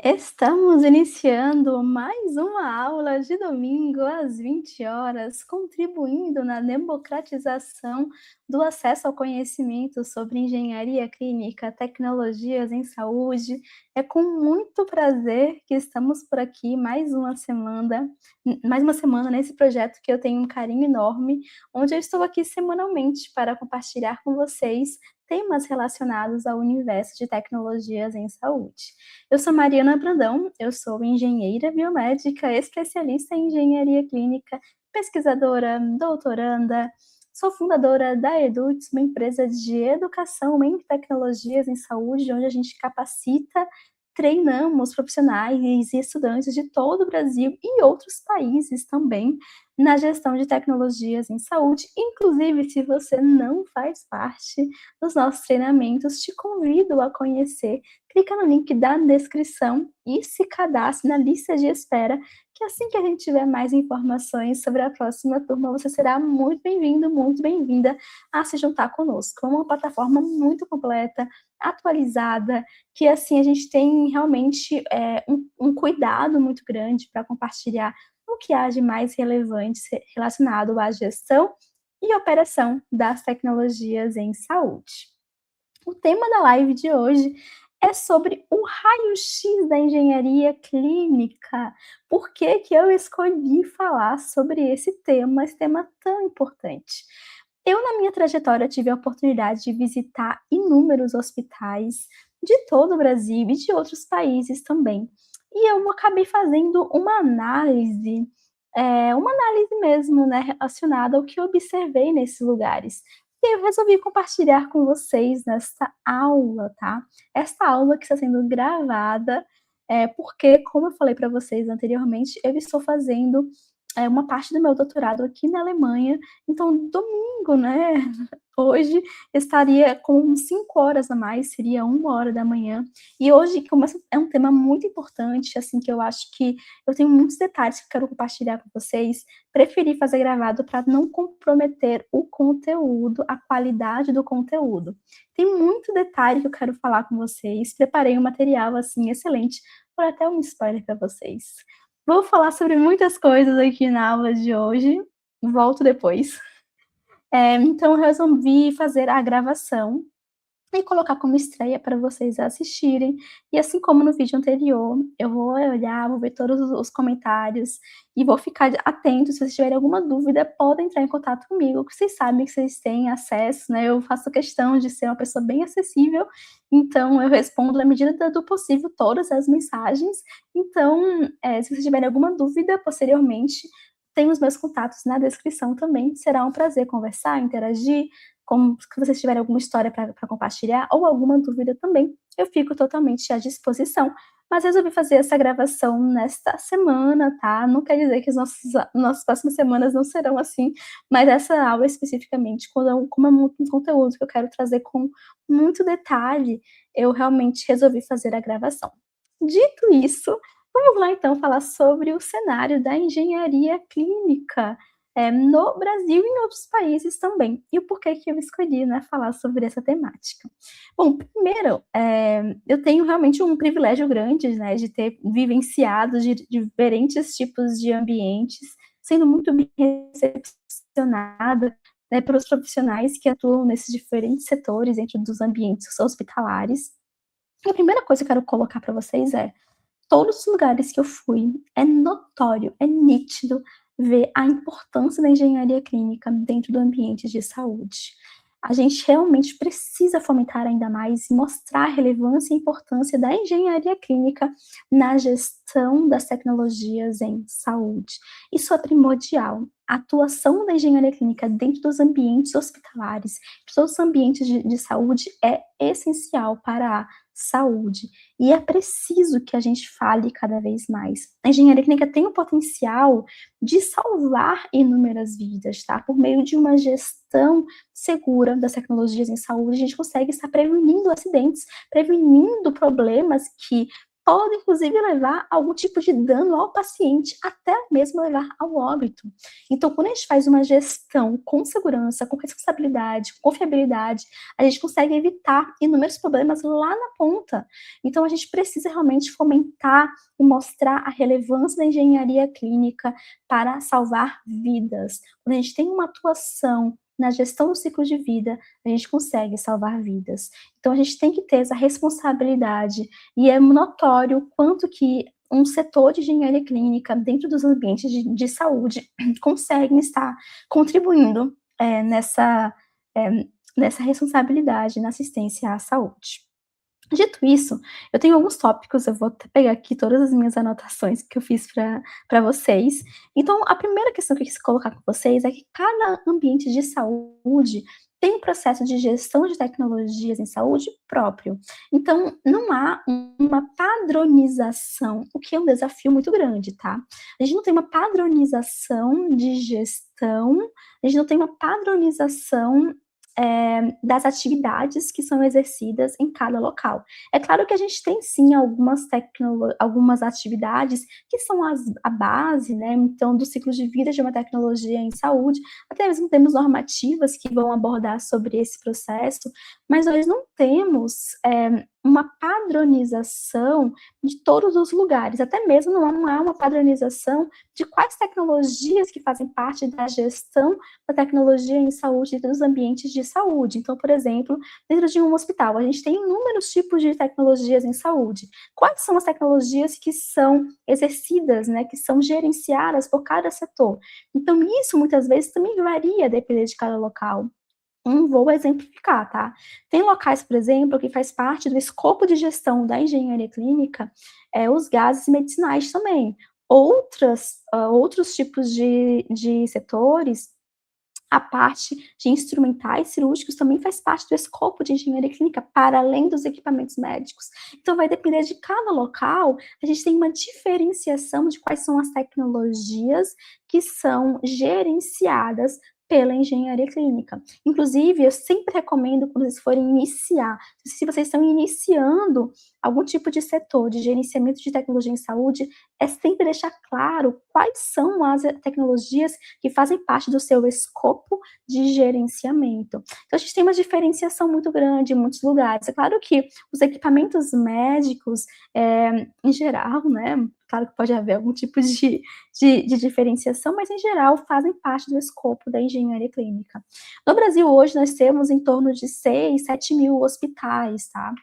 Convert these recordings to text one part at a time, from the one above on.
Estamos iniciando mais uma aula de domingo às 20 horas, contribuindo na democratização do acesso ao conhecimento sobre engenharia clínica, tecnologias em saúde. É com muito prazer que estamos por aqui mais uma semana nesse projeto que eu tenho um carinho enorme, onde eu estou aqui semanalmente para compartilhar com vocês temas relacionados ao universo de tecnologias em saúde. Eu sou Mariana Brandão, eu sou engenheira biomédica, especialista em engenharia clínica, pesquisadora, doutoranda, sou fundadora da Edux, uma empresa de educação em tecnologias em saúde, onde a gente capacita, treinamos profissionais e estudantes de todo o Brasil e outros países também na gestão de tecnologias em saúde. Inclusive, se você não faz parte dos nossos treinamentos, te convido a conhecer. Clica no link da descrição e se cadastre na lista de espera, que assim que a gente tiver mais informações sobre a próxima turma, você será muito bem-vindo, muito bem-vinda a se juntar conosco. É uma plataforma muito completa, atualizada, que assim a gente tem realmente um cuidado muito grande para compartilhar o que há de mais relevante relacionado à gestão e operação das tecnologias em saúde. O tema da live de hoje é sobre o raio-x da engenharia clínica. Por que que eu escolhi falar sobre esse tema tão importante? Eu, na minha trajetória, tive a oportunidade de visitar inúmeros hospitais de todo o Brasil e de outros países também. E eu acabei fazendo uma análise mesmo, né, relacionada ao que eu observei nesses lugares. E eu resolvi compartilhar com vocês nesta aula, tá? Esta aula que está sendo gravada, porque, como eu falei para vocês anteriormente, eu estou fazendo uma parte do meu doutorado aqui na Alemanha, então domingo, né, hoje estaria com 5 horas a mais, seria 1 hora da manhã. E hoje, como é um tema muito importante, assim, que eu acho que eu tenho muitos detalhes que eu quero compartilhar com vocês, preferi fazer gravado para não comprometer o conteúdo, a qualidade do conteúdo. Tem muito detalhe que eu quero falar com vocês, preparei um material, assim, excelente, por até um spoiler para vocês. Vou falar sobre muitas coisas aqui na aula de hoje, volto depois. Então eu resolvi fazer a gravação e colocar como estreia para vocês assistirem. E assim como no vídeo anterior, eu vou olhar, vou ver todos os comentários e vou ficar atento. Se vocês tiverem alguma dúvida, podem entrar em contato comigo, que vocês sabem que vocês têm acesso, né? Eu faço questão de ser uma pessoa bem acessível, então eu respondo na medida do possível todas as mensagens. Então, se vocês tiverem alguma dúvida posteriormente, tem os meus contatos na descrição também. Será um prazer conversar, interagir. Como se vocês tiverem alguma história para compartilhar ou alguma dúvida também, eu fico totalmente à disposição. Mas resolvi fazer essa gravação nesta semana, tá? Não quer dizer que as nossas próximas semanas não serão assim, mas essa aula especificamente, como é muito conteúdo que eu quero trazer com muito detalhe, eu realmente resolvi fazer a gravação. Dito isso, vamos lá então falar sobre o cenário da engenharia clínica no Brasil e em outros países também. E o porquê que eu escolhi, né, falar sobre essa temática. Bom, primeiro, eu tenho realmente um privilégio grande, né, de ter vivenciado de diferentes tipos de ambientes, sendo muito bem recepcionada, né, pelos profissionais que atuam nesses diferentes setores dentro dos ambientes hospitalares. E a primeira coisa que eu quero colocar para vocês é todos os lugares que eu fui, é notório, é nítido ver a importância da engenharia clínica dentro do ambiente de saúde. A gente realmente precisa fomentar ainda mais e mostrar a relevância e importância da engenharia clínica na gestão das tecnologias em saúde. Isso é primordial. A atuação da engenharia clínica dentro dos ambientes hospitalares, todos os ambientes de saúde, é essencial para a saúde. E é preciso que a gente fale cada vez mais. A engenharia clínica tem o potencial de salvar inúmeras vidas, tá? Por meio de uma gestão segura das tecnologias em saúde, a gente consegue estar prevenindo acidentes, prevenindo problemas que pode inclusive levar a algum tipo de dano ao paciente, até mesmo levar ao óbito. Então, quando a gente faz uma gestão com segurança, com responsabilidade, com confiabilidade, a gente consegue evitar inúmeros problemas lá na ponta. Então, a gente precisa realmente fomentar e mostrar a relevância da engenharia clínica para salvar vidas. Quando a gente tem uma atuação na gestão do ciclo de vida, a gente consegue salvar vidas. Então, a gente tem que ter essa responsabilidade, e é notório o quanto que um setor de engenharia clínica dentro dos ambientes de saúde conseguem estar contribuindo nessa responsabilidade na assistência à saúde. Dito isso, eu tenho alguns tópicos, eu vou até pegar aqui todas as minhas anotações que eu fiz para vocês. Então, a primeira questão que eu quis colocar com vocês é que cada ambiente de saúde tem um processo de gestão de tecnologias em saúde próprio. Então, não há uma padronização, o que é um desafio muito grande, tá? A gente não tem uma padronização de gestão, a gente não tem uma padronização das atividades que são exercidas em cada local. É claro que a gente tem sim algumas atividades que são a base, né, então, do ciclo de vida de uma tecnologia em saúde, até mesmo temos normativas que vão abordar sobre esse processo, mas nós não temos uma padronização de todos os lugares, até mesmo não há uma padronização de quais tecnologias que fazem parte da gestão da tecnologia em saúde dentro dos ambientes de saúde. Então, por exemplo, dentro de um hospital, a gente tem inúmeros tipos de tecnologias em saúde. Quais são as tecnologias que são exercidas, né, que são gerenciadas por cada setor? Então, isso muitas vezes também varia dependendo de cada local. Vou exemplificar, tá? Tem locais, por exemplo, que faz parte do escopo de gestão da engenharia clínica, os gases medicinais também. Outros tipos de setores, a parte de instrumentais cirúrgicos também faz parte do escopo de engenharia clínica, para além dos equipamentos médicos. Então, vai depender de cada local, a gente tem uma diferenciação de quais são as tecnologias que são gerenciadas pela engenharia clínica. Inclusive, eu sempre recomendo, quando vocês forem iniciar, se vocês estão iniciando algum tipo de setor de gerenciamento de tecnologia em saúde, é sempre deixar claro quais são as tecnologias que fazem parte do seu escopo de gerenciamento. Então, a gente tem uma diferenciação muito grande em muitos lugares. É claro que os equipamentos médicos, em geral, né, claro que pode haver algum tipo de diferenciação, mas em geral fazem parte do escopo da engenharia clínica. No Brasil, hoje, nós temos em torno de 6, 7 mil hospitais, tá?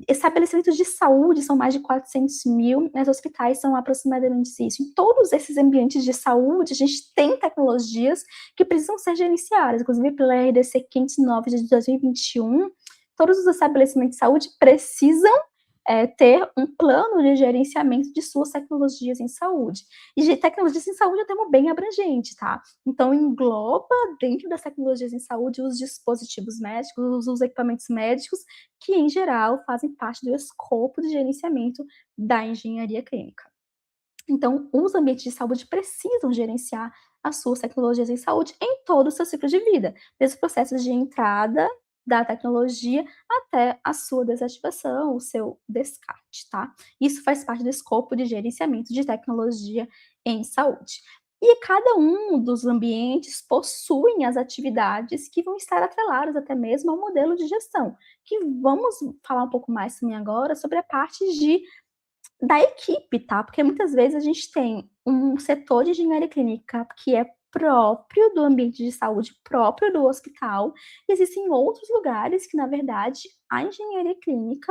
Estabelecimentos de saúde são mais de 400 mil, mas hospitais são aproximadamente isso. Em todos esses ambientes de saúde, a gente tem tecnologias que precisam ser gerenciadas, inclusive pela RDC 509 de 2021, todos os estabelecimentos de saúde precisam ter um plano de gerenciamento de suas tecnologias em saúde. E de tecnologias em saúde é um termo bem abrangente, tá? Então, engloba dentro das tecnologias em saúde os dispositivos médicos, os equipamentos médicos, que em geral fazem parte do escopo de gerenciamento da engenharia clínica. Então, os ambientes de saúde precisam gerenciar as suas tecnologias em saúde em todo o seu ciclo de vida, desde o processo de entrada da tecnologia até a sua desativação, o seu descarte, tá? Isso faz parte do escopo de gerenciamento de tecnologia em saúde. E cada um dos ambientes possuem as atividades que vão estar atreladas até mesmo ao modelo de gestão, que vamos falar um pouco mais também agora sobre a parte da equipe, tá? Porque muitas vezes a gente tem um setor de engenharia clínica que é próprio do ambiente de saúde, próprio do hospital, e existem outros lugares que, na verdade, a engenharia clínica,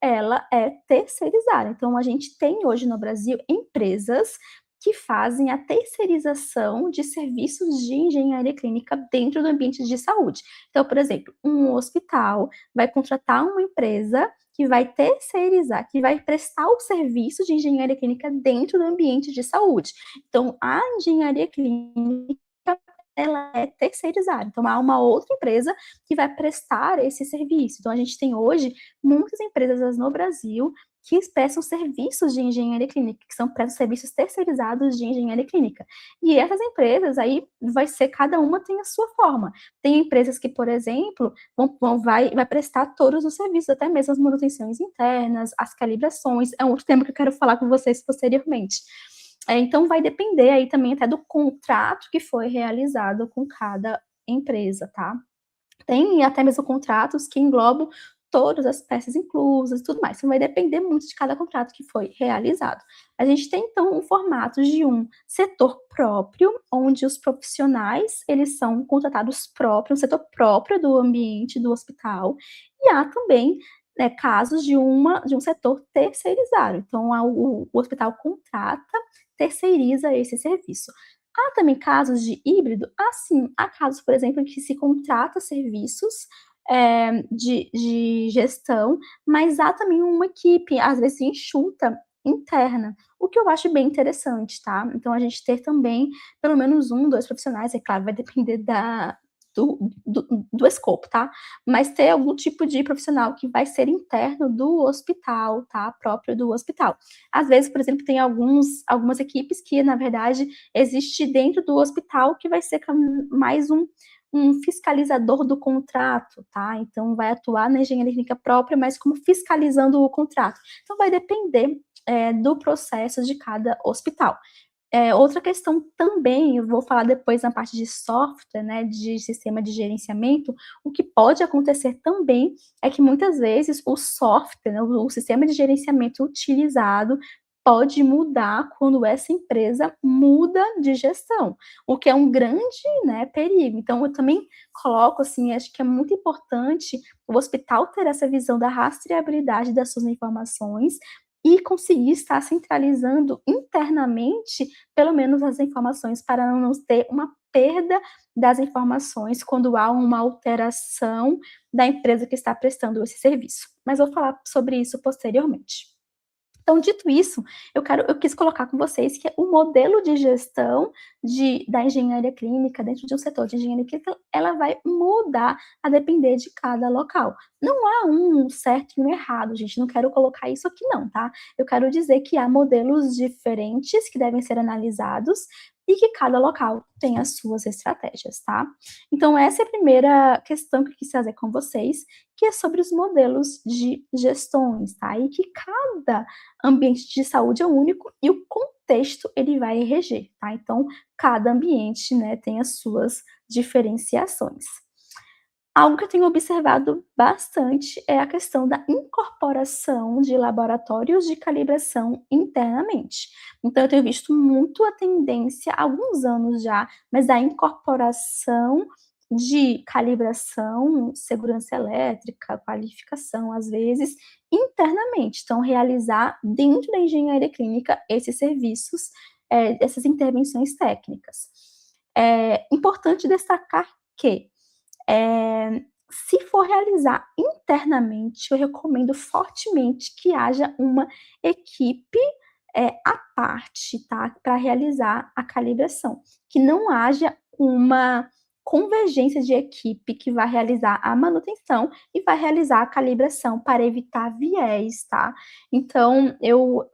ela é terceirizada. Então, a gente tem hoje no Brasil empresas que fazem a terceirização de serviços de engenharia clínica dentro do ambiente de saúde. Então, por exemplo, um hospital vai contratar uma empresa que vai terceirizar, que vai prestar o serviço de engenharia clínica dentro do ambiente de saúde. Então, a engenharia clínica ela é terceirizada, então há uma outra empresa que vai prestar esse serviço. Então a gente tem hoje muitas empresas no Brasil que prestam serviços de engenharia clínica, que prestam serviços terceirizados de engenharia clínica. E essas empresas aí vai ser, cada uma tem a sua forma. Tem empresas que, por exemplo, vai prestar todos os serviços, até mesmo as manutenções internas, as calibrações. É um outro tema que eu quero falar com vocês posteriormente. Então vai depender aí também até do contrato que foi realizado com cada empresa, tá? Tem até mesmo contratos que englobam todas as peças inclusas e tudo mais, então vai depender muito de cada contrato que foi realizado. A gente tem então um formato de um setor próprio, onde os profissionais, eles são contratados próprios, um setor próprio do ambiente do hospital, e há também, casos de um setor terceirizado, então o hospital contrata, terceiriza esse serviço. Há também casos de híbrido? Sim. Há casos, por exemplo, em que se contrata serviços, de gestão, mas há também uma equipe, às vezes enxuta, interna, o que eu acho bem interessante, tá. Então a gente ter também pelo menos 1, 2 profissionais, é claro, vai depender do escopo, tá, mas ter algum tipo de profissional que vai ser interno do hospital, tá, próprio do hospital. Às vezes, por exemplo, tem algumas equipes que, na verdade, existe dentro do hospital que vai ser mais um fiscalizador do contrato, tá? Então vai atuar na engenharia clínica própria, mas como fiscalizando o contrato. Então vai depender, do processo de cada hospital. Outra questão também, eu vou falar depois na parte de software, né, de sistema de gerenciamento, o que pode acontecer também é que muitas vezes o software, né, o sistema de gerenciamento utilizado pode mudar quando essa empresa muda de gestão, o que é um grande, né, perigo. Então eu também coloco, assim, acho que é muito importante o hospital ter essa visão da rastreabilidade das suas informações e conseguir estar centralizando internamente, pelo menos as informações, para não ter uma perda das informações quando há uma alteração da empresa que está prestando esse serviço. Mas vou falar sobre isso posteriormente. Então, dito isso, eu quis colocar com vocês que o modelo de gestão da engenharia clínica, dentro de um setor de engenharia clínica, ela vai mudar a depender de cada local. Não há um certo e um errado, gente, não quero colocar isso aqui não, tá? Eu quero dizer que há modelos diferentes que devem ser analisados e que cada local tem as suas estratégias, tá? Então essa é a primeira questão que eu quis trazer com vocês, que é sobre os modelos de gestões, tá? E que cada ambiente de saúde é único e o contexto ele vai reger, tá? Então, cada ambiente, né, tem as suas diferenciações. Algo que eu tenho observado bastante é a questão da incorporação de laboratórios de calibração internamente. Então eu tenho visto muito a tendência, há alguns anos já, mas da incorporação de calibração, segurança elétrica, qualificação, às vezes, internamente. Então realizar dentro da engenharia clínica esses serviços, essas intervenções técnicas. É importante destacar que se for realizar internamente, eu recomendo fortemente que haja uma equipe, à parte, tá, para realizar a calibração, que não haja uma convergência de equipe que vai realizar a manutenção e vai realizar a calibração para evitar viés, tá. Então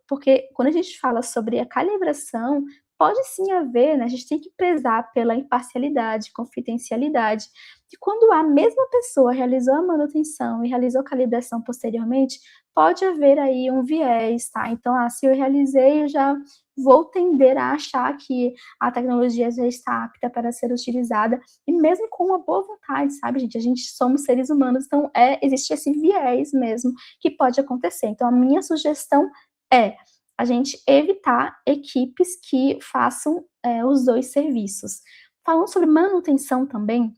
porque quando a gente fala sobre a calibração, pode sim haver, né, a gente tem que prezar pela imparcialidade, confidencialidade, e quando a mesma pessoa realizou a manutenção e realizou a calibração posteriormente, pode haver aí um viés, tá. Então, se eu realizei, eu já vou tender a achar que a tecnologia já está apta para ser utilizada, e mesmo com uma boa vontade, sabe, gente, a gente somos seres humanos, então existe esse viés mesmo que pode acontecer. Então a minha sugestão é a gente evitar equipes que façam, os 2 serviços. Falando sobre manutenção também,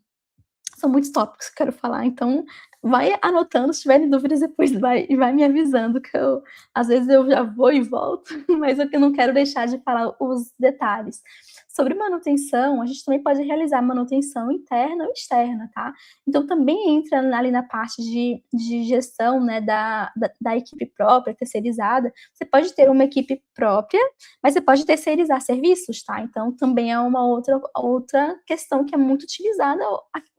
são muitos tópicos que eu quero falar, então vai anotando, se tiverem dúvidas depois vai me avisando que às vezes eu já vou e volto, mas é que eu não quero deixar de falar os detalhes. Sobre manutenção, a gente também pode realizar manutenção interna ou externa, tá? Então também entra ali na parte de gestão, né, da equipe própria, terceirizada. Você pode ter uma equipe própria, mas você pode terceirizar serviços, tá? Então também é uma outra questão que é muito utilizada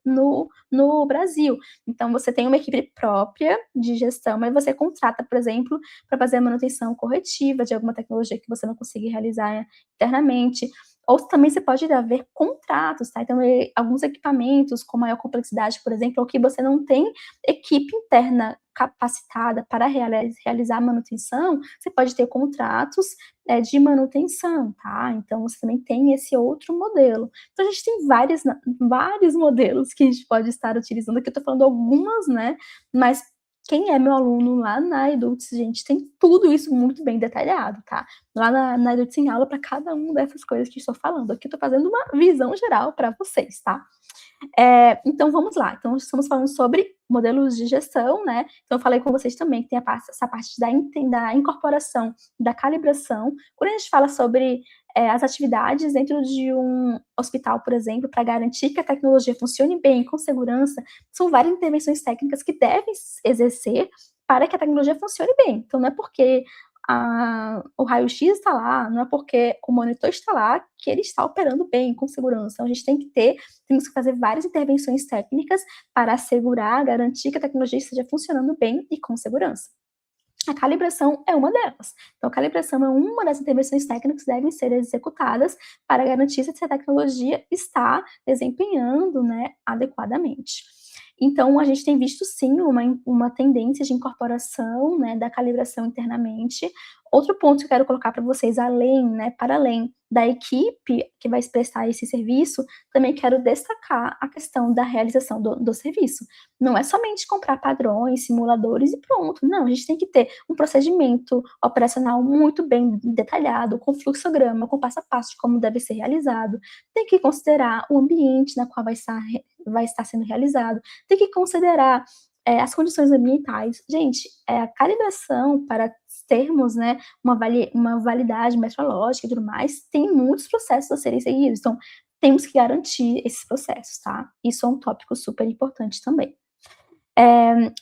no Brasil. Então você tem uma equipe própria de gestão, mas você contrata, por exemplo, para fazer a manutenção corretiva de alguma tecnologia que você não consiga realizar internamente. Ou também você pode haver contratos, tá? Então, alguns equipamentos com maior complexidade, por exemplo, ou que você não tem equipe interna capacitada para realizar a manutenção, você pode ter contratos de manutenção, tá? Então, você também tem esse outro modelo. Então, a gente tem vários modelos que a gente pode estar utilizando. Aqui eu tô falando algumas, né? Mas quem é meu aluno lá na Eduz, gente, tem tudo isso muito bem detalhado, tá? Lá na Eduz tem aula para cada uma dessas coisas que estou falando. Aqui eu tô fazendo uma visão geral para vocês, tá? Então vamos lá. Então estamos falando sobre modelos de gestão, né? Então eu falei com vocês também que tem essa parte da incorporação, da calibração. Quando a gente fala sobre as atividades dentro de um hospital, por exemplo, para garantir que a tecnologia funcione bem, com segurança, são várias intervenções técnicas que devem exercer para que a tecnologia funcione bem. Então não é porque o raio-x está lá, não é porque o monitor está lá que ele está operando bem, com segurança. Então a gente temos que fazer várias intervenções técnicas para assegurar, garantir que a tecnologia esteja funcionando bem e com segurança. A calibração é uma delas. Então, a calibração é uma das intervenções técnicas que devem ser executadas para garantir se a tecnologia está desempenhando, né, adequadamente. Então, a gente tem visto sim uma tendência de incorporação, né, da calibração internamente. Outro ponto que eu quero colocar para vocês, para além da equipe que vai prestar esse serviço, também quero destacar a questão da realização do serviço. Não é somente comprar padrões, simuladores e pronto. Não, a gente tem que ter um procedimento operacional muito bem detalhado, com fluxograma, com passo a passo de como deve ser realizado. Tem que considerar o ambiente na qual vai estar sendo realizado. Tem que considerar as condições ambientais. Gente, a calibração para termos, né, uma validade metrológica e tudo mais, tem muitos processos a serem seguidos. Então, temos que garantir esses processos, tá? Isso é um tópico super importante também.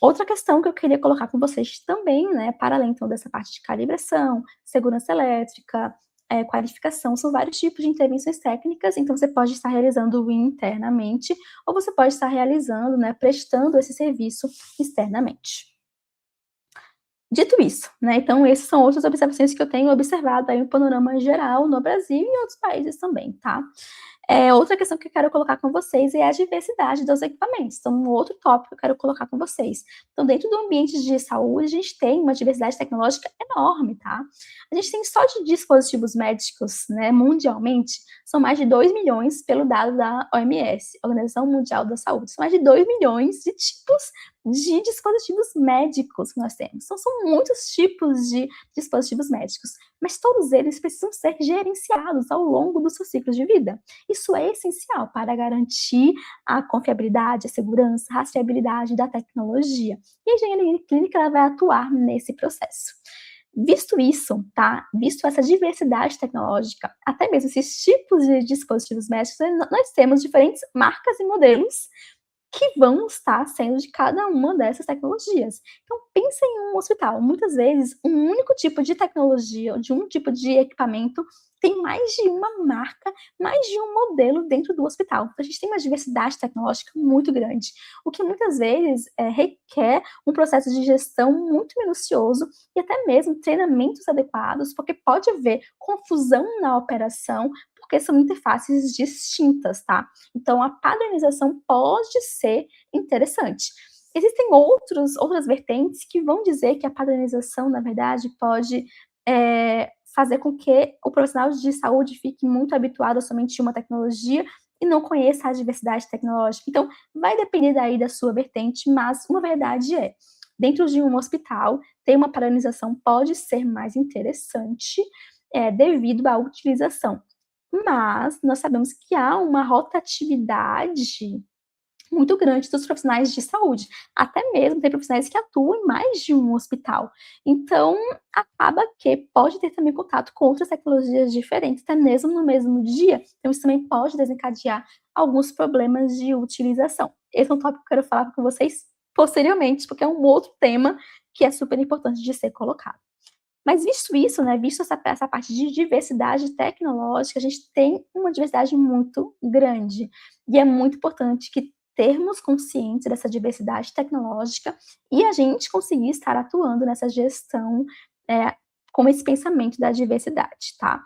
Outra questão que eu queria colocar com vocês também, né, para além então dessa parte de calibração, segurança elétrica, qualificação, são vários tipos de intervenções técnicas, então você pode estar realizando internamente, ou você pode estar realizando, né, prestando esse serviço externamente. Dito isso, né, então essas são outras observações que eu tenho observado aí no panorama geral no Brasil e em outros países também, tá? Outra questão que eu quero colocar com vocês é a diversidade dos equipamentos. Então, um outro tópico que eu quero colocar com vocês. Então, dentro do ambiente de saúde, a gente tem uma diversidade tecnológica enorme, tá? A gente tem só de dispositivos médicos, né, mundialmente, são mais de 2 milhões, pelo dado da OMS, Organização Mundial da Saúde. São mais de 2 milhões de tipos de dispositivos médicos que nós temos. Então, são muitos tipos de dispositivos médicos, mas todos eles precisam ser gerenciados ao longo dos seus ciclos de vida. Isso é essencial para garantir a confiabilidade, a segurança, a rastreabilidade da tecnologia. E a engenharia clínica ela vai atuar nesse processo. Visto isso, tá? Visto essa diversidade tecnológica, até mesmo esses tipos de dispositivos médicos, nós temos diferentes marcas e modelos que vão estar sendo de cada uma dessas tecnologias. Então, pensa em um hospital. Muitas vezes, um único tipo de tecnologia, de um tipo de equipamento, tem mais de uma marca, mais de um modelo dentro do hospital. Então, a gente tem uma diversidade tecnológica muito grande, o que muitas vezes requer um processo de gestão muito minucioso e até mesmo treinamentos adequados, porque pode haver confusão na operação, porque são interfaces distintas, tá? Então, a padronização pode ser interessante. Existem outras vertentes que vão dizer que a padronização, na verdade, pode fazer com que o profissional de saúde fique muito habituado a somente uma tecnologia e não conheça a diversidade tecnológica. Então, vai depender daí da sua vertente, mas uma verdade é, dentro de um hospital, ter uma padronização pode ser mais interessante devido à utilização. Mas nós sabemos que há uma rotatividade muito grande dos profissionais de saúde, até mesmo tem profissionais que atuam em mais de um hospital. Então, acaba que porque pode ter também contato com outras tecnologias diferentes, até mesmo no mesmo dia, então isso também pode desencadear alguns problemas de utilização. Esse é um tópico que eu quero falar com vocês posteriormente, porque é um outro tema que é super importante de ser colocado. Mas visto isso, né, visto essa parte de diversidade tecnológica, a gente tem uma diversidade muito grande, e é muito importante que termos consciência dessa diversidade tecnológica e a gente conseguir estar atuando nessa gestão, eh, com esse pensamento da diversidade, tá.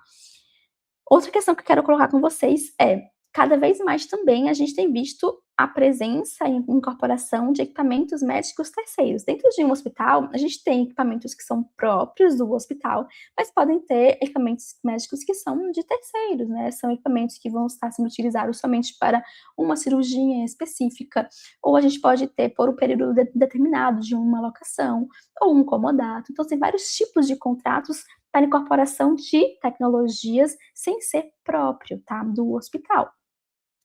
Outra questão que eu quero colocar com vocês é, cada vez mais também a gente tem visto a presença e incorporação de equipamentos médicos terceiros. Dentro de um hospital, a gente tem equipamentos que são próprios do hospital, mas podem ter equipamentos médicos que são de terceiros, né? São equipamentos que vão estar sendo utilizados somente para uma cirurgia específica, ou a gente pode ter por um período determinado de uma locação, ou um comodato. Então, tem vários tipos de contratos para incorporação de tecnologias sem ser próprio, tá, do hospital.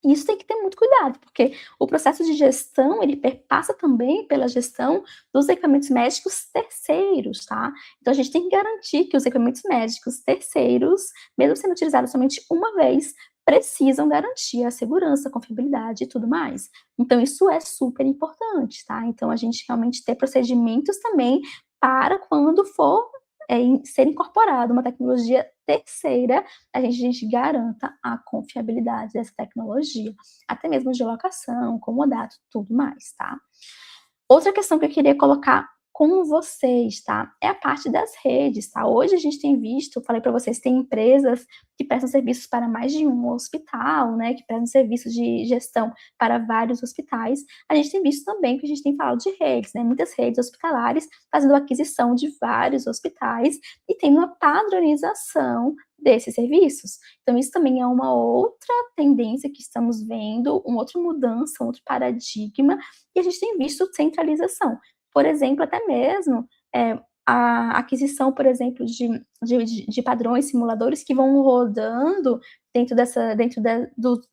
E isso tem que ter muito cuidado, porque o processo de gestão, ele perpassa também pela gestão dos equipamentos médicos terceiros, tá. Então a gente tem que garantir que os equipamentos médicos terceiros, mesmo sendo utilizados somente uma vez, precisam garantir a segurança, a confiabilidade e tudo mais. Então isso é super importante, tá. Então a gente realmente ter procedimentos também para quando for, ser incorporada uma tecnologia terceira, a gente garanta a confiabilidade dessa tecnologia, até mesmo de locação, comodato, tudo mais, tá. Outra questão que eu queria colocar com vocês, tá, é a parte das redes, tá. Hoje a gente tem visto, eu falei para vocês, tem empresas que prestam serviços para mais de um hospital, né, que prestam serviços de gestão para vários hospitais. A gente tem visto também que a gente tem falado de redes, né, muitas redes hospitalares fazendo aquisição de vários hospitais e tem uma padronização desses serviços. Então isso também é uma outra tendência que estamos vendo, uma outra mudança, um outro paradigma, e a gente tem visto centralização. Por exemplo, até mesmo, a aquisição, por exemplo, de padrões, simuladores que vão rodando dentro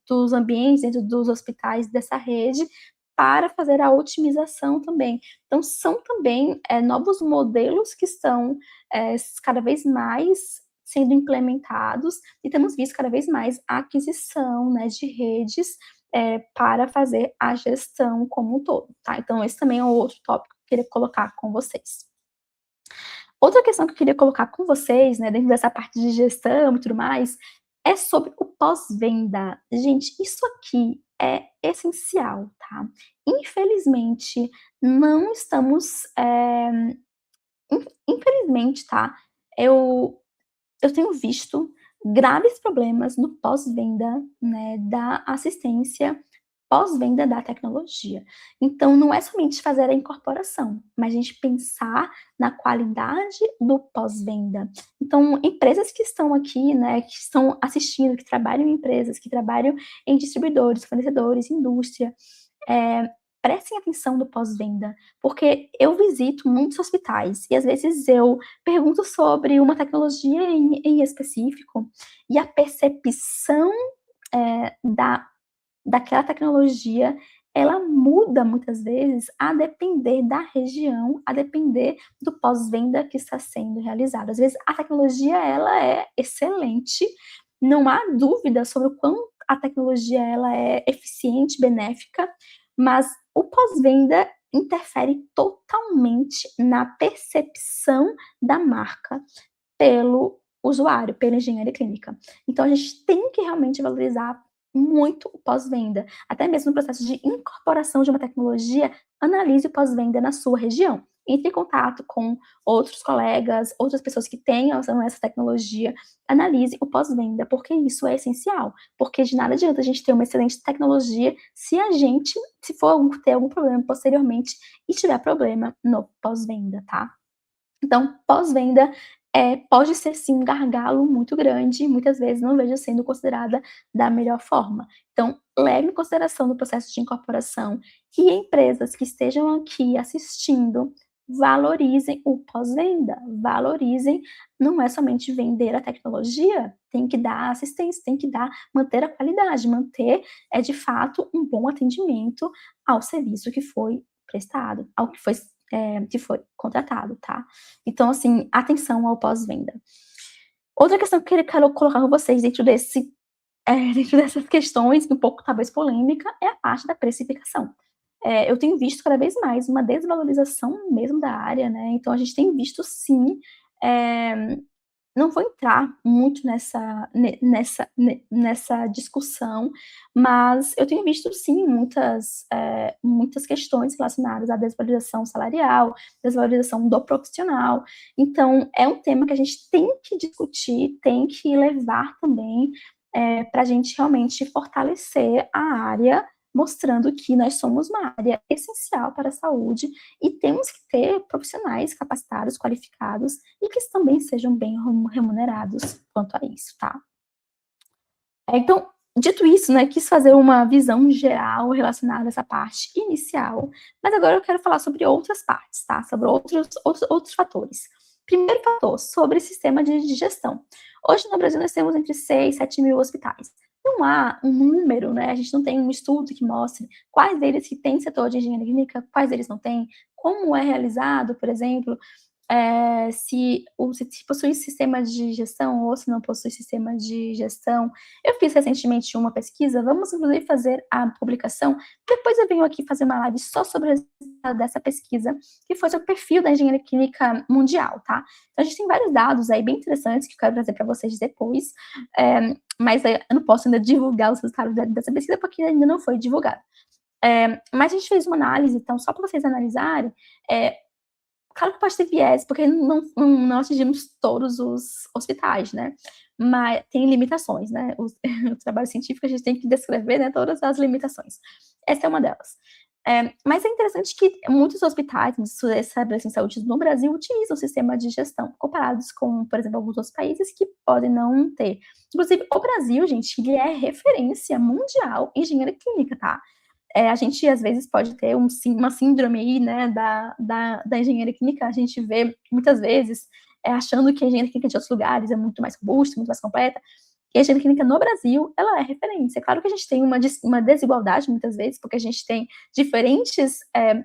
dos ambientes, dentro dos hospitais dessa rede, para fazer a otimização também. Então são também, novos modelos que estão, cada vez mais sendo implementados, e temos visto cada vez mais a aquisição, né, de redes, para fazer a gestão como um todo, tá. Então esse também é um outro tópico que eu queria colocar com vocês. Outra questão que eu queria colocar com vocês, né, dentro dessa parte de gestão e tudo mais, é sobre o pós-venda. Gente, isso aqui é essencial, tá. Infelizmente, não estamos, infelizmente, tá, eu eu tenho visto graves problemas no pós-venda, né, da assistência pós-venda da tecnologia. Então não é somente fazer a incorporação, mas a gente pensar na qualidade do pós-venda. Então empresas que estão aqui, né, que estão assistindo, que trabalham em empresas, que trabalham em distribuidores, fornecedores, indústria, eh, prestem atenção no pós-venda, porque eu visito muitos hospitais e às vezes eu pergunto sobre uma tecnologia em específico, e a percepção, daquela tecnologia, ela muda muitas vezes a depender da região, a depender do pós-venda que está sendo realizado. Às vezes a tecnologia ela é excelente, não há dúvida sobre o quão a tecnologia ela é eficiente, benéfica, mas o pós-venda interfere totalmente na percepção da marca pelo usuário, pela engenharia clínica. Então a gente tem que realmente valorizar muito o pós-venda. Até mesmo no processo de incorporação de uma tecnologia, analise o pós-venda na sua região. Entre em contato com outros colegas, outras pessoas que tenham essa tecnologia, analise o pós-venda, porque isso é essencial. Porque de nada adianta a gente ter uma excelente tecnologia se for ter algum problema posteriormente e tiver problema no pós-venda, tá? Então, pós-venda, pode ser sim um gargalo muito grande e muitas vezes não vejo sendo considerada da melhor forma. Então, leve em consideração no processo de incorporação e empresas que estejam aqui assistindo, valorizem o pós-venda, valorizem, não é somente vender a tecnologia, tem que dar assistência, tem que manter a qualidade, manter, de fato, um bom atendimento ao serviço que foi prestado, ao que foi que foi contratado, tá. Então, assim, atenção ao pós-venda. Outra questão que eu quero colocar com vocês dentro dessas questões, um pouco talvez polêmica, é a parte da precificação. Eu tenho visto cada vez mais uma desvalorização mesmo da área, né, então a gente tem visto sim, eh não vou entrar muito nessa discussão, mas eu tenho visto sim muitas questões relacionadas à desvalorização salarial, desvalorização do profissional. Então é um tema que a gente tem que discutir, tem que levar também, pra gente realmente fortalecer a área, mostrando que nós somos uma área essencial para a saúde e temos que ter profissionais capacitados, qualificados e que também sejam bem remunerados quanto a isso, tá? Então, dito isso, né, quis fazer uma visão geral relacionada a essa parte inicial, mas agora eu quero falar sobre outras partes, tá? Sobre outros fatores. Primeiro fator, sobre sistema de gestão. Hoje no Brasil nós temos entre 6 7 mil hospitais. Não há um número, né, a gente não tem um estudo que mostre quais deles que têm setor de engenharia clínica, quais deles não têm, como é realizado, por exemplo, se possui sistema de gestão ou se não possui sistema de gestão. Eu fiz recentemente uma pesquisa, vamos inclusive fazer a publicação, depois eu venho aqui fazer uma live só sobre o resultado dessa pesquisa, que foi sobre o perfil da engenharia clínica mundial, tá. Então a gente tem vários dados aí bem interessantes que eu quero trazer para vocês depois, mas eu não posso ainda divulgar os resultados dessa pesquisa, porque ainda não foi divulgado. Mas a gente fez uma análise, então só para vocês analisarem, claro que pode ter viés, porque não atingimos todos os hospitais, né, mas tem limitações, né, o trabalho científico a gente tem que descrever, né, todas as limitações. Essa é uma delas. Mas é interessante que muitos hospitais, muitos estabelecimentos de saúde no Brasil utilizam o sistema de gestão, comparados com, por exemplo, alguns outros países que podem não ter. Inclusive, o Brasil, gente, ele é referência mundial em engenharia clínica, tá? A gente às vezes pode ter uma síndrome aí, né, da engenharia clínica, a gente vê muitas vezes, achando que a engenharia clínica de outros lugares é muito mais robusta, muito mais completa, e a engenharia clínica no Brasil, ela é referência. É claro que a gente tem uma desigualdade muitas vezes, porque a gente tem diferentes,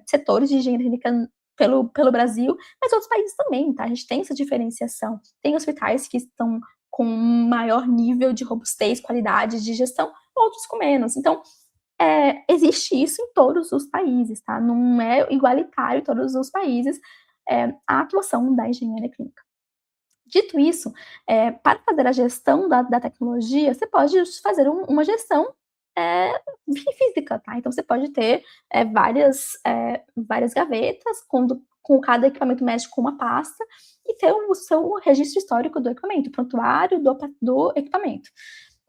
setores de engenharia clínica pelo Brasil, mas outros países também, tá, a gente tem essa diferenciação. Tem hospitais que estão com maior nível de robustez, qualidade de gestão, outros com menos. Então, existe isso em todos os países, tá? Não é igualitário em todos os países, a atuação da engenharia clínica. Dito isso, para fazer a gestão da tecnologia, você pode fazer uma gestão, física, tá? Então você pode ter, várias gavetas com cada equipamento médico com uma pasta e ter o seu registro histórico do equipamento, prontuário do equipamento.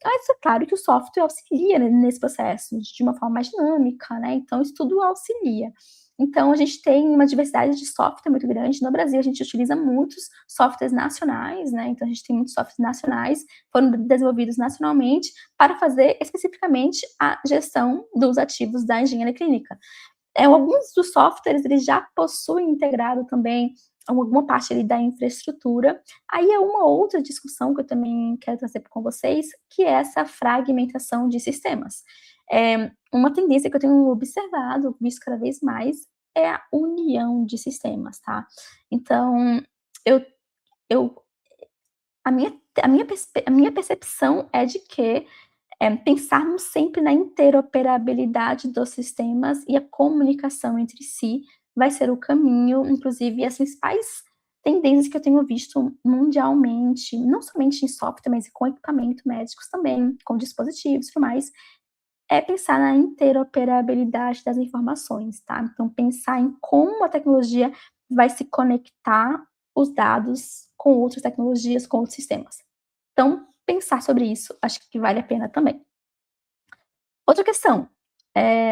Mas é claro que o software auxilia, né, nesse processo de uma forma mais dinâmica, né, então isso tudo auxilia. Então a gente tem uma diversidade de software muito grande. No Brasil a gente utiliza muitos softwares nacionais, né, então a gente tem muitos softwares nacionais, foram desenvolvidos nacionalmente para fazer especificamente a gestão dos ativos da engenharia clínica. Alguns dos softwares eles já possuem integrado também alguma parte ali da infraestrutura. Aí é uma outra discussão que eu também quero trazer com vocês, que é essa fragmentação de sistemas. Uma tendência que eu tenho observado, visto cada vez mais, é a união de sistemas, tá? Então, eu eu a minha percepção é de que pensarmos sempre na interoperabilidade dos sistemas e a comunicação entre si vai ser o caminho, inclusive as principais tendências que eu tenho visto mundialmente, não somente em software, mas com equipamento médicos também, com dispositivos e tudo mais, é pensar na interoperabilidade das informações, tá? Então pensar em como a tecnologia vai se conectar os dados com outras tecnologias, com outros sistemas. Então, pensar sobre isso, acho que vale a pena também. Outra questão,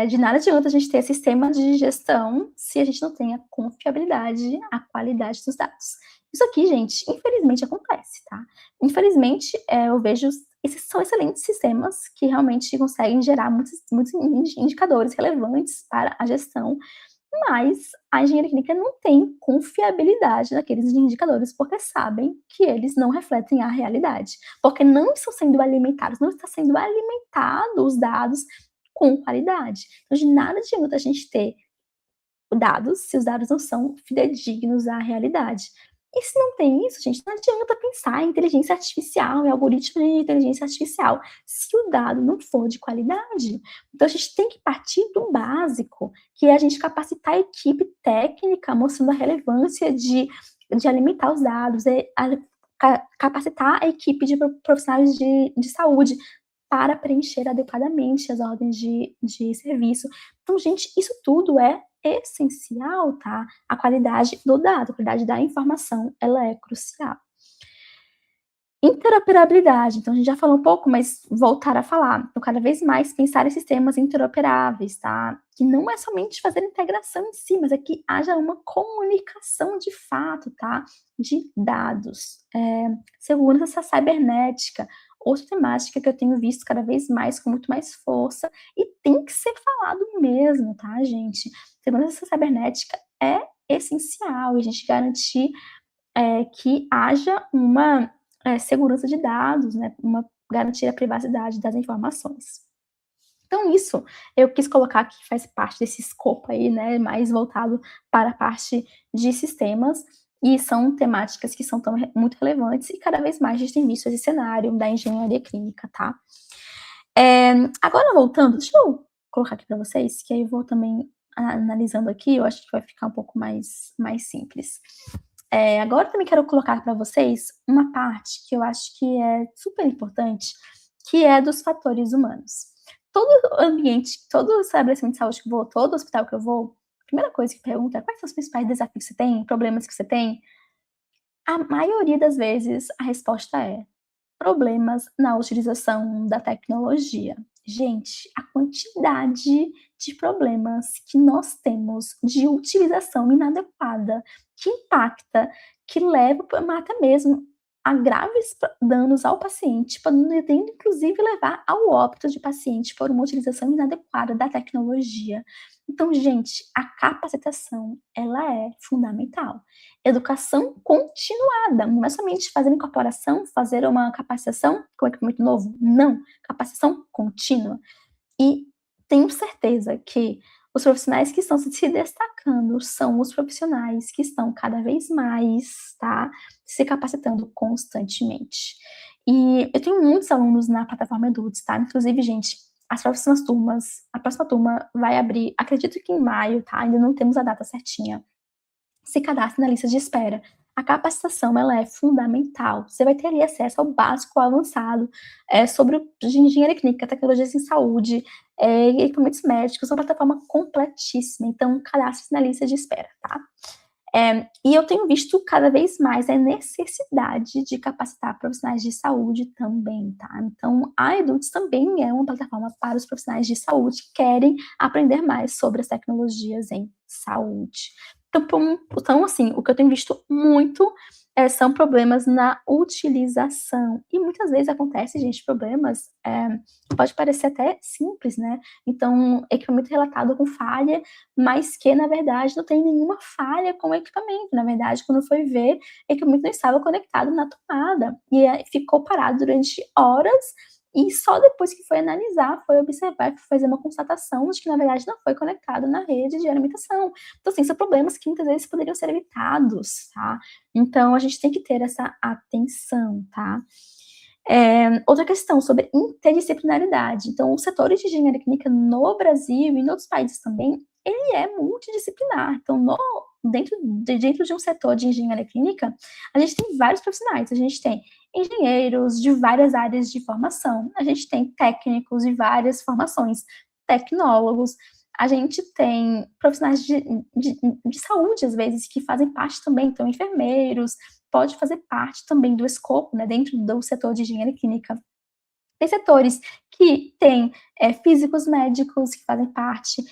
de nada adianta a gente ter sistema de gestão se a gente não tem a confiabilidade, a qualidade dos dados. Isso aqui, gente, infelizmente acontece, tá. Infelizmente, eu vejo esses são excelentes sistemas que realmente conseguem gerar muitos indicadores relevantes para a gestão, mas a engenharia clínica não tem confiabilidade naqueles indicadores, porque sabem que eles não refletem a realidade, porque não estão sendo alimentados, não está sendo alimentado os dados com qualidade. Então de nada adianta a gente ter dados se os dados não são fidedignos à realidade. E se não tem isso, gente, não adianta pensar em inteligência artificial, em algoritmo de inteligência artificial, se o dado não for de qualidade. Então a gente tem que partir do básico, que é a gente capacitar a equipe técnica, mostrando a relevância de alimentar os dados, capacitar a equipe de profissionais de saúde para preencher adequadamente as ordens de serviço. Então, gente, isso tudo é essencial, tá? A qualidade do dado, a qualidade da informação, ela é crucial. Interoperabilidade, então a gente já falou um pouco, mas voltar a falar. Então, cada vez mais pensar em sistemas interoperáveis, tá? Que não é somente fazer integração em si, mas é que haja uma comunicação de fato, tá? De dados. Segurança cibernética, outra temática que eu tenho visto cada vez mais com muito mais força e tem que ser falado mesmo, tá, gente? Segurança cibernética é essencial e a gente garantir que haja uma segurança de dados, né, uma garantir a privacidade das informações. Então isso, eu quis colocar que faz parte desse escopo aí, né, mais voltado para a parte de sistemas, e são temáticas que são muito relevantes e cada vez mais a gente tem visto esse cenário da engenharia clínica, tá? Agora voltando, deixa eu colocar aqui para vocês, que aí eu vou também analisando aqui, eu acho que vai ficar um pouco mais simples. Agora também quero colocar para vocês uma parte que eu acho que é super importante, que é dos fatores humanos. Todo ambiente, todo estabelecimento de saúde que eu vou, todo hospital que eu vou, a primeira coisa que pergunta é quais são os principais desafios que você tem, problemas que você tem. A maioria das vezes a resposta é problemas na utilização da tecnologia. Gente, a quantidade de problemas que nós temos de utilização inadequada, que impacta, que leva até mesmo a graves danos ao paciente, podendo inclusive levar ao óbito de paciente por uma utilização inadequada da tecnologia. Então, gente, a capacitação, ela é fundamental. Educação continuada, não é somente fazer incorporação, fazer uma capacitação com equipamento novo, não, capacitação contínua. E tenho certeza que os profissionais que estão se destacando são os profissionais que estão cada vez mais, tá, se capacitando constantemente. E eu tenho muitos alunos na plataforma Eduts, tá, inclusive, gente, a próxima turma vai abrir, acredito que em maio, tá, ainda não temos a data certinha, se cadastre na lista de espera. A capacitação, ela é fundamental. Você vai ter ali acesso ao básico, ao avançado, sobre engenharia clínica, tecnologias em saúde, equipamentos médicos, uma plataforma completíssima. Então, cadastre-se na lista de espera, tá? E eu tenho visto cada vez mais a necessidade de capacitar profissionais de saúde também, tá? Então, a Eduts também é uma plataforma para os profissionais de saúde que querem aprender mais sobre as tecnologias em saúde. Então, assim, o que eu tenho visto muito são problemas na utilização. E muitas vezes acontece, gente, problemas, pode parecer até simples, né? Então, equipamento relatado com falha, mas que, na verdade, não tem nenhuma falha com o equipamento. Na verdade, quando foi ver, o equipamento não estava conectado na tomada. E ficou parado durante horas e só depois que foi analisar, foi observar, foi fazer uma constatação de que, na verdade, não foi conectado na rede de alimentação. Então, assim, são problemas que muitas vezes poderiam ser evitados, tá? Então, a gente tem que ter essa atenção, tá? Outra questão sobre interdisciplinaridade. Então, os setores de engenharia clínica no Brasil e em outros países também, ele é multidisciplinar. Então, dentro de um setor de engenharia clínica, a gente tem vários profissionais. A gente tem engenheiros de várias áreas de formação, a gente tem técnicos de várias formações, tecnólogos, a gente tem profissionais de saúde, às vezes, que fazem parte também, então, enfermeiros, pode fazer parte também do escopo, né, dentro do setor de engenharia clínica. Tem setores que têm físicos médicos que fazem parte,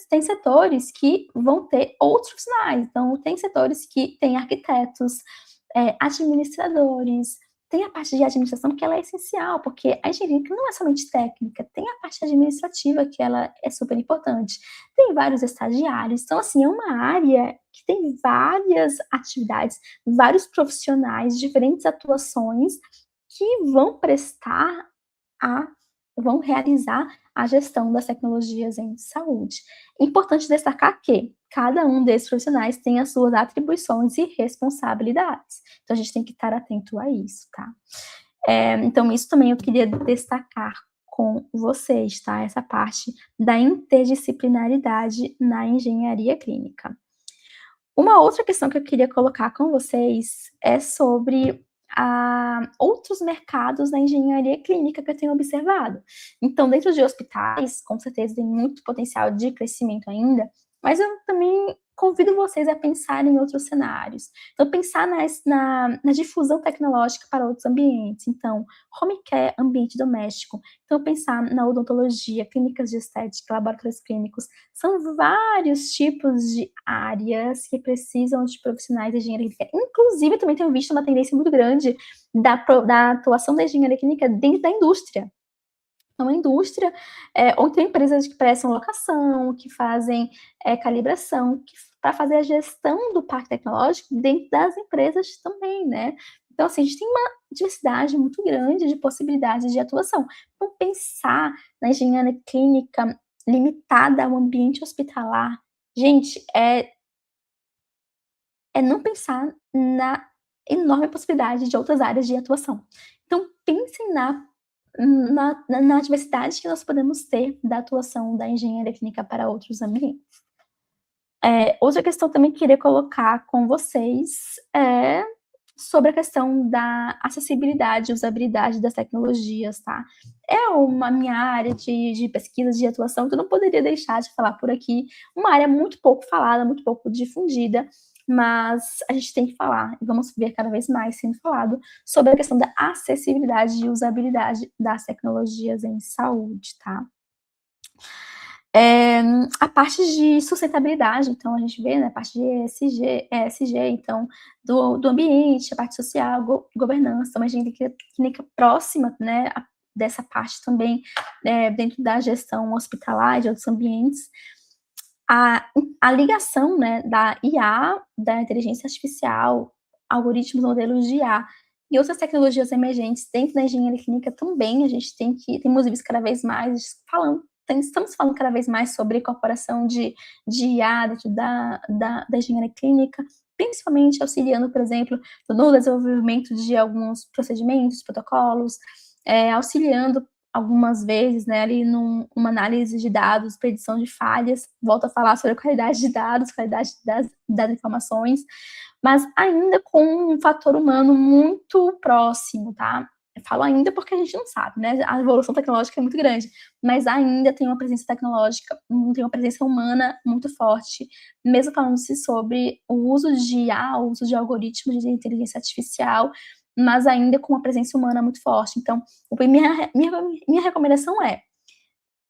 tem setores que vão ter outros profissionais, então tem setores que têm arquitetos, administradores, tem a parte de administração que ela é essencial, porque a engenharia não é somente técnica, tem a parte administrativa que ela é super importante. Tem vários estagiários, então assim, é uma área que tem várias atividades, vários profissionais, diferentes atuações que vão prestar a vão realizar a gestão das tecnologias em saúde. Importante destacar que cada um desses profissionais tem as suas atribuições e responsabilidades. Então a gente tem que estar atento a isso, tá? Então isso também eu queria destacar com vocês, tá? Essa parte da interdisciplinaridade na engenharia clínica. Uma outra questão que eu queria colocar com vocês é sobre outros mercados da engenharia clínica que eu tenho observado. Então, dentro de hospitais, com certeza tem muito potencial de crescimento ainda, mas eu também convido vocês a pensar em outros cenários. Então, pensar na difusão tecnológica para outros ambientes. Então, home care, ambiente doméstico. Então, pensar na odontologia, clínicas de estética, laboratórios clínicos. São vários tipos de áreas que precisam de profissionais de engenharia clínica. Inclusive, eu também tenho visto uma tendência muito grande da atuação da engenharia clínica dentro da indústria. Então, a indústria, ou tem empresas que prestam locação, que fazem calibração, para fazer a gestão do parque tecnológico dentro das empresas também, né? Então, assim, a gente tem uma diversidade muito grande de possibilidades de atuação. Então, pensar na engenharia clínica limitada ao ambiente hospitalar, gente, é não pensar na enorme possibilidade de outras áreas de atuação. Então, pensem na diversidade que nós podemos ter da atuação da engenharia clínica para outros ambientes. Outra questão também que queria colocar com vocês é sobre a questão da acessibilidade e usabilidade das tecnologias, tá? É uma minha área de pesquisa, de atuação, que eu não poderia deixar de falar por aqui. Uma área muito pouco falada, muito pouco difundida, mas a gente tem que falar, e vamos ver cada vez mais sendo falado, sobre a questão da acessibilidade e usabilidade das tecnologias em saúde, tá? A parte de sustentabilidade, então a gente vê, né, a parte de ESG, então, do ambiente, a parte social, governança, uma agenda clínica próxima, né, dessa parte também, dentro da gestão hospitalar e de outros ambientes. A ligação, né, da IA, da inteligência artificial, algoritmos, modelos de IA e outras tecnologias emergentes dentro da engenharia clínica também, a gente temos visto cada vez mais estamos falando cada vez mais sobre incorporação de IA dentro da engenharia clínica, principalmente auxiliando, por exemplo, no desenvolvimento de alguns procedimentos, protocolos, auxiliando algumas vezes, né, ali numa análise de dados, predição de falhas, volto a falar sobre a qualidade de dados, qualidade das informações, mas ainda com um fator humano muito próximo, tá? Eu falo ainda porque a gente não sabe, né? A evolução tecnológica é muito grande, mas ainda tem uma presença tecnológica, tem uma presença humana muito forte, mesmo falando-se sobre o uso de IA, o uso de algoritmos de inteligência artificial, mas ainda com uma presença humana muito forte. Então, minha recomendação é: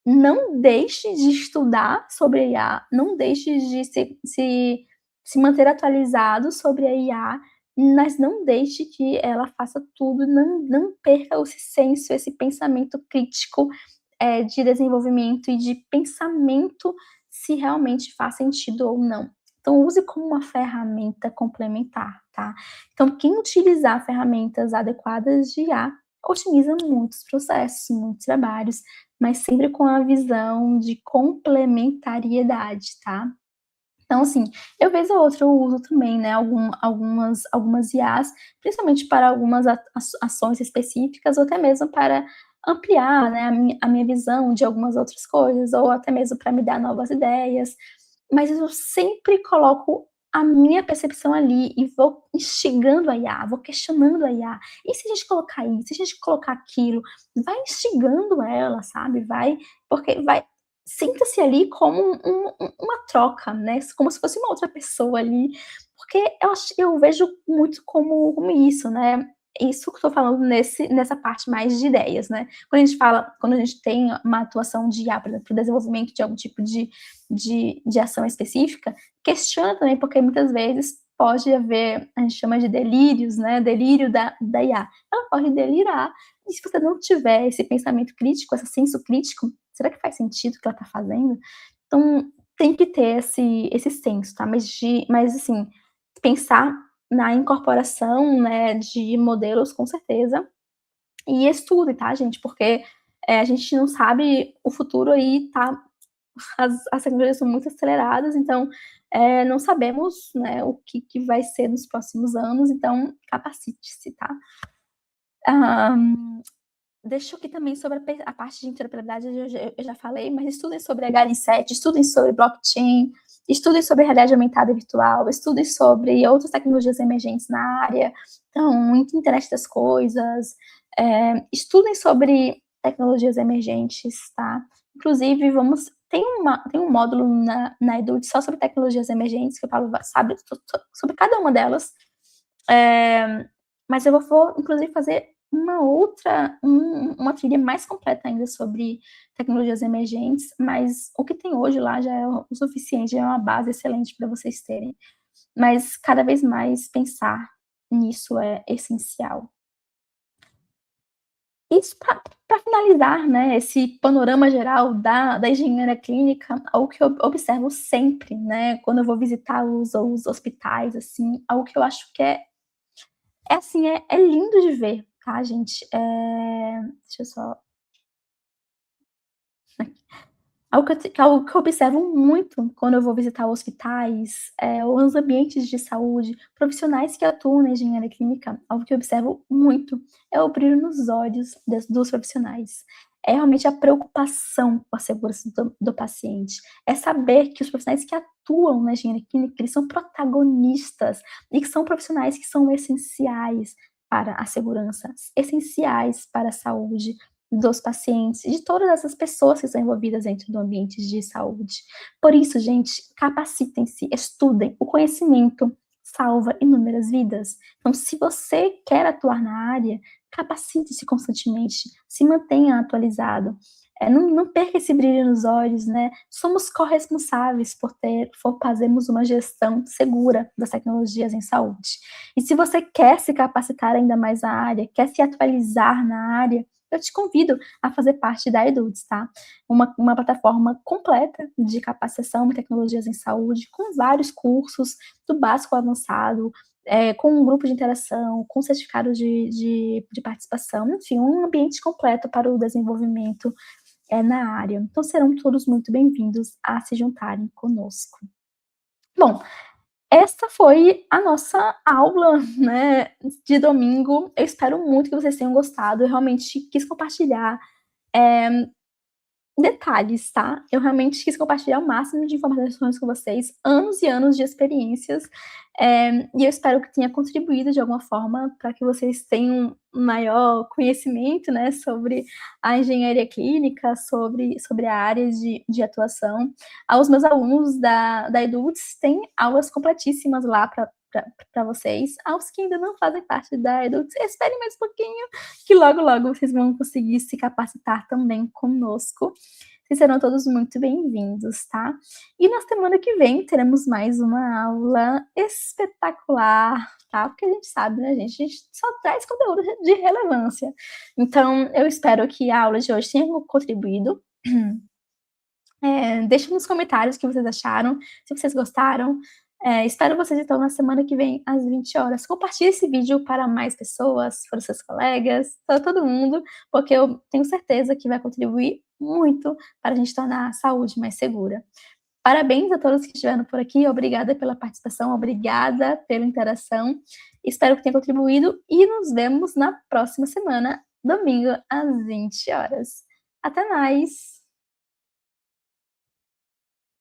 não deixe de estudar sobre a IA, não deixe de se manter atualizado sobre a IA, mas não deixe que ela faça tudo, não perca esse senso, esse pensamento crítico, de desenvolvimento e de pensamento se realmente faz sentido ou não. Então use como uma ferramenta complementar, tá? Então quem utilizar ferramentas adequadas de IA, otimiza muitos processos, muitos trabalhos, mas sempre com a visão de complementariedade, tá? Então, assim, eu vez ou outra eu uso também, né, algumas IAs, principalmente para algumas ações específicas, ou até mesmo para ampliar, né, a minha visão de algumas outras coisas, ou até mesmo para me dar novas ideias, mas eu sempre coloco a minha percepção ali e vou instigando a IA, vou questionando a IA. E se a gente colocar isso, se a gente colocar aquilo? Vai instigando ela, sabe, porque sinta-se ali como uma troca, né, como se fosse uma outra pessoa ali, porque eu vejo muito como isso, né, isso que eu tô falando nessa parte mais de ideias, né. Quando a gente tem uma atuação de IA, por exemplo, para o desenvolvimento de algum tipo de ação específica, questiona também, porque muitas vezes pode haver, a gente chama de delírios, né, delírio da IA. Ela pode delirar, e se você não tiver esse pensamento crítico, esse senso crítico, será que faz sentido o que ela está fazendo? Então, tem que ter esse senso, tá? Mas assim, pensar na incorporação, né, de modelos, com certeza, e estude, tá, gente? Porque A gente não sabe o futuro aí tá as tecnologias são muito aceleradas, então, não sabemos, né, o que vai ser nos próximos anos, então capacite-se, tá. Hã, deixo aqui também sobre a parte de interoperabilidade, eu já falei, mas estudem sobre HN7, estudem sobre blockchain, estudem sobre realidade aumentada e virtual, estudem sobre outras tecnologias emergentes na área, então, internet das coisas, estudem sobre tecnologias emergentes, tá. Inclusive tem um módulo na Edu só sobre tecnologias emergentes, que eu falo sabe, sobre cada uma delas, mas eu vou inclusive fazer uma trilha mais completa ainda sobre tecnologias emergentes, mas o que tem hoje lá já é o suficiente, já é uma base excelente para vocês terem. Mas cada vez mais pensar nisso é essencial. Isso para finalizar, né, esse panorama geral da engenharia clínica, algo que eu observo sempre, né, quando eu vou visitar os hospitais, assim, algo que eu acho que assim, é lindo de ver, tá, gente. Deixa eu só algo que eu observo muito quando eu vou visitar hospitais, os ambientes de saúde, profissionais que atuam na engenharia clínica, algo que eu observo muito é o brilho nos olhos dos profissionais. É realmente a preocupação com a segurança do paciente. É saber que os profissionais que atuam na engenharia clínica, eles são protagonistas e que são profissionais que são essenciais para a segurança, essenciais para a saúde dos pacientes e de todas essas pessoas que estão envolvidas dentro do ambiente de saúde. Por isso, gente, capacitem-se, estudem. O conhecimento salva inúmeras vidas. Então, se você quer atuar na área, capacite-se constantemente, se mantenha atualizado. Não perca esse brilho nos olhos, né? Somos corresponsáveis por fazermos uma gestão segura das tecnologias em saúde. E se você quer se capacitar ainda mais na área, quer se atualizar na área, eu te convido a fazer parte da Edudes, tá? Uma plataforma completa de capacitação em tecnologias em saúde, com vários cursos, do básico ao avançado, com um grupo de interação, com certificado de participação, enfim, um ambiente completo para o desenvolvimento na área. Então serão todos muito bem-vindos a se juntarem conosco. Bom, essa foi a nossa aula, né, de domingo. Eu espero muito que vocês tenham gostado. Eu realmente quis compartilhar detalhes, tá? Eu realmente quis compartilhar o máximo de informações com vocês, anos e anos de experiências, e eu espero que tenha contribuído de alguma forma para que vocês tenham um maior conhecimento, né, sobre a engenharia clínica, sobre a área de atuação. Aos meus alunos da Eduts, tem aulas completíssimas lá para vocês. Aos que ainda não fazem parte da Eduts, esperem mais um pouquinho, que logo, logo vocês vão conseguir se capacitar também conosco. Vocês serão todos muito bem-vindos, tá? E na semana que vem teremos mais uma aula espetacular, tá? Porque a gente sabe, né, gente? A gente só traz conteúdo de relevância. Então, eu espero que a aula de hoje tenha contribuído. Deixa nos comentários o que vocês acharam, se vocês gostaram. Espero vocês, então, na semana que vem, às 20 horas. Compartilhe esse vídeo para mais pessoas, para os seus colegas, para todo mundo, porque eu tenho certeza que vai contribuir muito para a gente tornar a saúde mais segura. Parabéns a todos que estiveram por aqui, obrigada pela participação, obrigada pela interação. Espero que tenha contribuído e nos vemos na próxima semana, domingo, às 20 horas. Até mais!